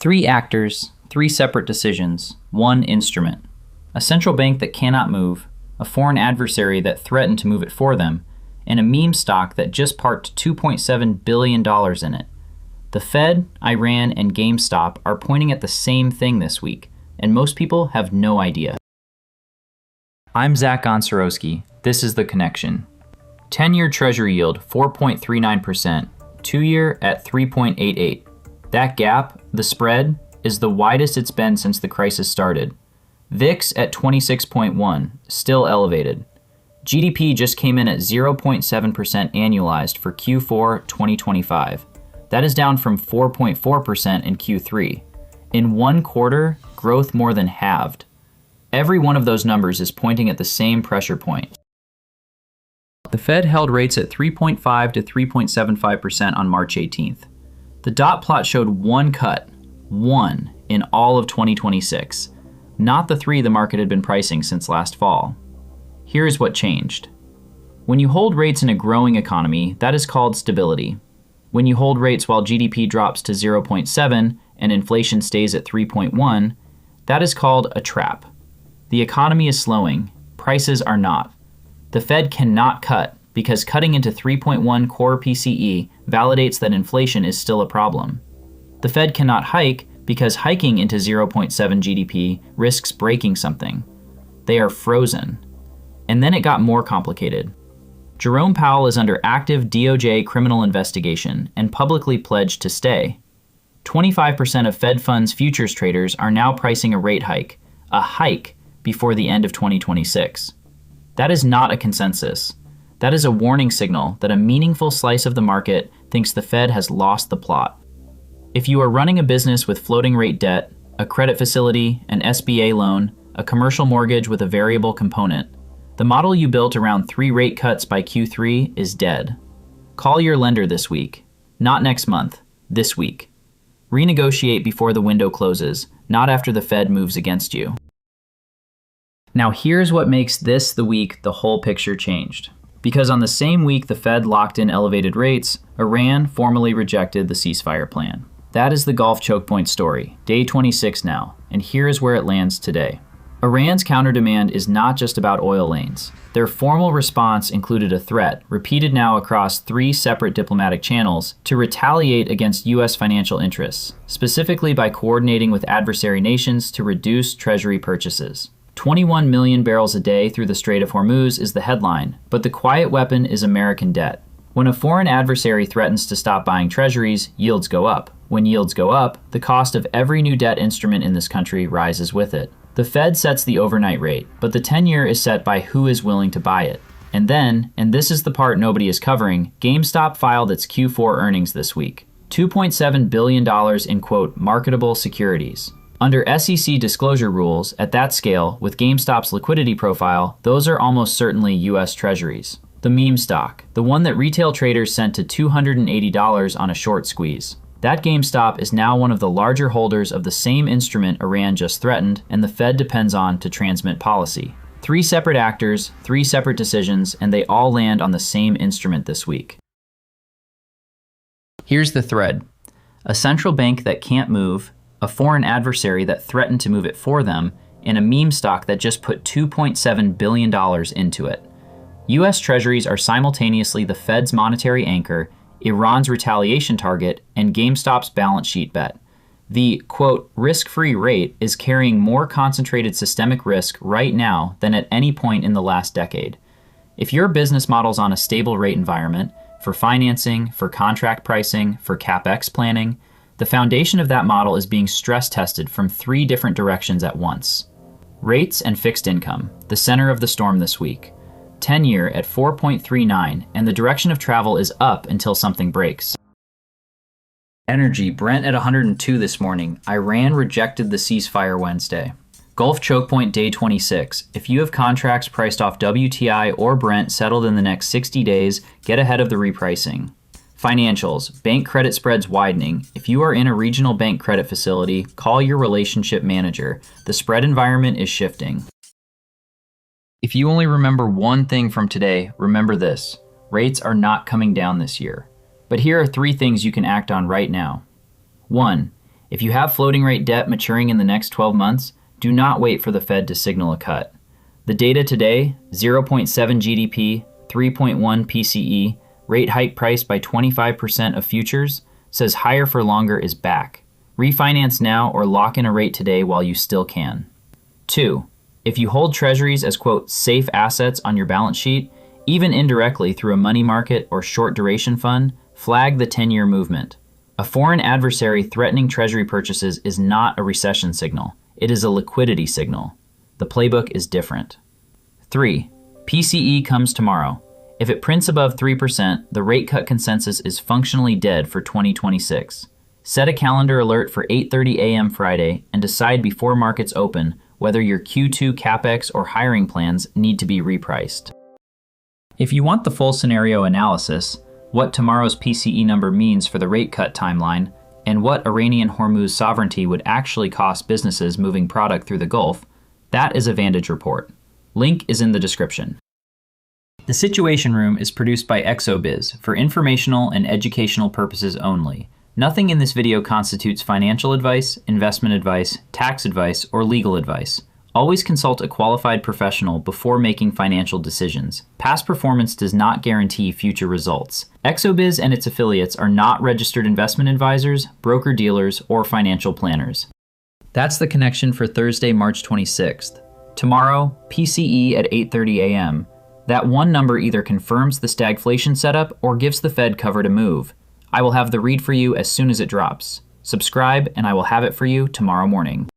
Three actors, three separate decisions, one instrument. A central bank that cannot move, a foreign adversary that threatened to move it for them, and a meme stock that just parked $2.7 billion in it. The Fed, Iran, and GameStop are pointing at the same thing this week, and most people have no idea. I'm Zach Gonsorowski. This is The Connection. 10-year Treasury yield 4.39%, 2-year at 3.88. That gap, the spread, is the widest it's been since the crisis started. VIX at 26.1, still elevated. GDP just came in at 0.7% annualized for Q4 2025. That is down from 4.4% in Q3. In one quarter, growth more than halved. Every one of those numbers is pointing at the same pressure point. The Fed held rates at 3.5 to 3.75% on March 18th. The dot plot showed one cut, one, in all of 2026, not the three the market had been pricing since last fall. Here's what changed. When you hold rates in a growing economy, that is called stability. When you hold rates while GDP drops to 0.7 and inflation stays at 3.1, that is called a trap. The economy is slowing, prices are not. The Fed cannot cut because cutting into 3.1 core PCE validates that inflation is still a problem. The Fed cannot hike because hiking into 0.7 GDP risks breaking something. They are frozen. And then it got more complicated. Jerome Powell is under active DOJ criminal investigation and publicly pledged to stay. 25% of Fed funds futures traders are now pricing a rate hike, before the end of 2026. That is not a consensus. That is a warning signal that a meaningful slice of the market thinks the Fed has lost the plot. If you are running a business with floating rate debt, a credit facility, an SBA loan, a commercial mortgage with a variable component, the model you built around 3 rate cuts by Q3 is dead. Call your lender this week, not next month, this week. Renegotiate before the window closes, not after the Fed moves against you. Now here's what makes this the week the whole picture changed. Because on the same week the Fed locked in elevated rates, Iran formally rejected the ceasefire plan. That is the Gulf choke point story, day 26 now, and here is where it lands today. Iran's counter-demand is not just about oil lanes. Their formal response included a threat, repeated now across 3 separate diplomatic channels, to retaliate against U.S. financial interests, specifically by coordinating with adversary nations to reduce Treasury purchases. 21 million barrels a day through the Strait of Hormuz is the headline, but the quiet weapon is American debt. When a foreign adversary threatens to stop buying treasuries, yields go up. When yields go up, the cost of every new debt instrument in this country rises with it. The Fed sets the overnight rate, but the 10-year is set by who is willing to buy it. And then, and this is the part nobody is covering, GameStop filed its Q4 earnings this week. $2.7 billion in, quote, marketable securities. Under SEC disclosure rules, at that scale, with GameStop's liquidity profile, those are almost certainly U.S. Treasuries. The meme stock, the one that retail traders sent to $280 on a short squeeze. That GameStop is now one of the larger holders of the same instrument Iran just threatened and the Fed depends on to transmit policy. 3 separate actors, 3 separate decisions, and they all land on the same instrument this week. Here's the thread. A central bank that can't move, a foreign adversary that threatened to move it for them, and a meme stock that just put $2.7 billion into it. U.S. Treasuries are simultaneously the Fed's monetary anchor, Iran's retaliation target, and GameStop's balance sheet bet. The, quote, risk-free rate is carrying more concentrated systemic risk right now than at any point in the last decade. If your business model's on a stable rate environment, for financing, for contract pricing, for CapEx planning, the foundation of that model is being stress tested from 3 different directions at once. Rates and fixed income, the center of the storm this week. 10-year at 4.39, and the direction of travel is up until something breaks. Energy, Brent at 102 this morning. Iran rejected the ceasefire Wednesday. Gulf choke point day 26. If you have contracts priced off WTI or Brent settled in the next 60 days, get ahead of the repricing. Financials, bank credit spreads widening. If you are in a regional bank credit facility, call your relationship manager. The spread environment is shifting. If you only remember one thing from today, remember this. Rates are not coming down this year. But here are 3 things you can act on right now. 1. If you have floating rate debt maturing in the next 12 months, do not wait for the Fed to signal a cut. The data today, 0.7 GDP, 3.1 PCE, rate hike priced by 25% of futures, says higher for longer is back. Refinance now or lock in a rate today while you still can. 2. If you hold treasuries as, quote, safe assets on your balance sheet, even indirectly through a money market or short duration fund, flag the 10-year movement. A foreign adversary threatening treasury purchases is not a recession signal. It is a liquidity signal. The playbook is different. 3. PCE comes tomorrow. If it prints above 3%, the rate cut consensus is functionally dead for 2026. Set a calendar alert for 8:30 a.m. Friday and decide before markets open whether your Q2 CapEx or hiring plans need to be repriced. If you want the full scenario analysis, what tomorrow's PCE number means for the rate cut timeline, and what Iranian Hormuz sovereignty would actually cost businesses moving product through the Gulf, that is a Vantage report. Link is in the description. The Situation Room is produced by XOBiz for informational and educational purposes only. Nothing in this video constitutes financial advice, investment advice, tax advice, or legal advice. Always consult a qualified professional before making financial decisions. Past performance does not guarantee future results. XOBiz and its affiliates are not registered investment advisors, broker-dealers, or financial planners. That's the connection for Thursday, March 26th. Tomorrow, PCE at 8:30 a.m. That one number either confirms the stagflation setup or gives the Fed cover to move. I will have the read for you as soon as it drops. Subscribe and I will have it for you tomorrow morning.